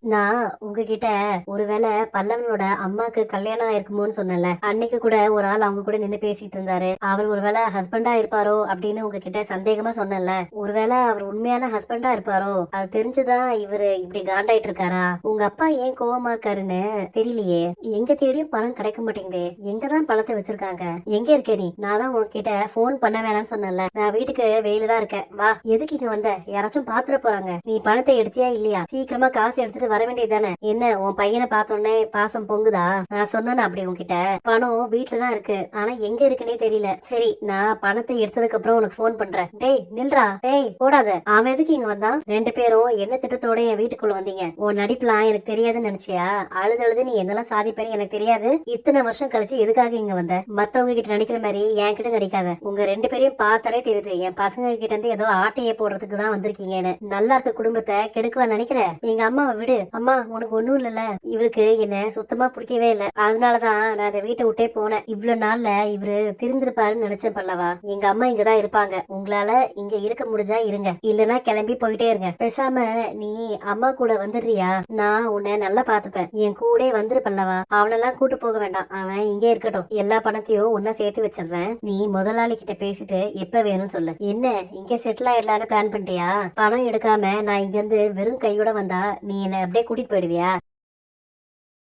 நான் உங்ககிட்ட ஒருவேளை பல்லவனோட அம்மாக்கு கல்யாணம் ஆயிருக்குமோன்னு சொன்னல. அன்னைக்கு கூட ஒரு ஆள் அவங்க கூட நின்னு பேசிட்டு இருந்தாரு. அவர் ஒருவேளை ஹஸ்பண்டா இருப்பாரோ அப்படின்னு உங்ககிட்ட சந்தேகமா சொன்னல. ஒருவேளை அவர் உண்மையான ஹஸ்பண்டா இருப்பாரோ, அது தெரிஞ்சுதான் இவரு இப்படி காண்டாயிட்டு இருக்காரா? உங்க அப்பா ஏன் கோவமா இருக்காருன்னு தெரியலையே. எங்க தேடியும் பணம் கிடைக்க மாட்டேங்குதே. எங்கதான் பணத்தை வச்சிருக்காங்க? எங்க இருக்க நீ? நான் தான் உங்ககிட்ட போன் பண்ண வேணாம்னு சொன்னல. நான் வீட்டுக்கு வெளியில தான் இருக்கேன். வா. எதுக்கு இங்க வந்த? யாராச்சும் பாத்துட போறாங்க. நீ பணத்தை எடுத்தியா இல்லையா? சீக்கிரமா காசு எடுத்துட்டு வர வேண்டியதானே? என்ன உன் பையனை பார்த்தோன்னே பாசம் பொங்குதா? நான் சொன்னேன் அப்படி உன்கிட்ட. பணம் வீட்டுலதான் இருக்கு, ஆனா எங்க இருக்குன்னே தெரியல. சரி, நான் பணத்தை எடுத்ததுக்கு அப்புறம் உனக்கு போன் பண்றேன். டேய் நில்றா. டேய் போடாத. அவன் எதுக்கு இங்க வந்தான்? ரெண்டு பேரும் என்ன திட்டத்தோட என் வீட்டுக்குள்ள வந்தீங்க? உன் நடிப்புலாம் எனக்கு தெரியாதுன்னு நினைச்சியா? அழுது நீ என்னெல்லாம் சாதிப்பேன்னு எனக்கு தெரியாது. இத்தனை வருஷம் கழிச்சு எதுக்காக இங்க வந்த? மத்தவங்க கிட்ட நடிக்கிற மாதிரி என் கிட்ட நடிக்காத. உங்க ரெண்டு பேரையும் பார்த்தாலே தெரியுது என் பசங்க கிட்ட இருந்து ஏதோ ஆட்டையை போடுறதுக்கு தான் வந்திருக்கீங்கன்னு. நல்லா இருக்க குடும்பத்தை கெடுக்குவா நினைக்கிற? எங்க அம்மாவை விடு. அம்மா உனக்கு ஒண்ணும் இல்லல. இவருக்கு என்ன சுத்தமா பிடிக்கவே இல்ல. அதனாலதான் நான் அந்த வீட்டை விட்டே போனேன். இவ்வளவு நாள்ல இவரு திருந்திருப்பாருன்னு நினைச்சேன் பல்லவா. எங்க அம்மா இங்கதான் இருப்பாங்க. உங்களால இங்க இருக்க முடிஞ்சா இருங்க, இல்லனா கிளம்பி போயிட்டே இருங்க. பேசாம நீ அம்மா கூட வந்துடுறியா? நான் உன்னை நல்லா பாத்துப்பேன். என் கூட வந்துரு பல்லவா. அவனெல்லாம் கூட்டு போக வேண்டாம், அவன் இங்கே இருக்கட்டும். எல்லா பணத்தையும் ஒன்னா சேர்த்து வச்சிடுறேன். நீ முதலாளி கிட்ட பேசிட்டு எப்ப வேணும்னு சொல்லு. என்ன இங்க செட்டில் ஆயிடலான்னு பிளான் பண்ணிட்டியா? பணம் எடுக்காம நான் இங்க இருந்து வெறும் கையோட வந்தா நீ என்ன அப்படியே கூட்டிட்டு போயிடுவியா?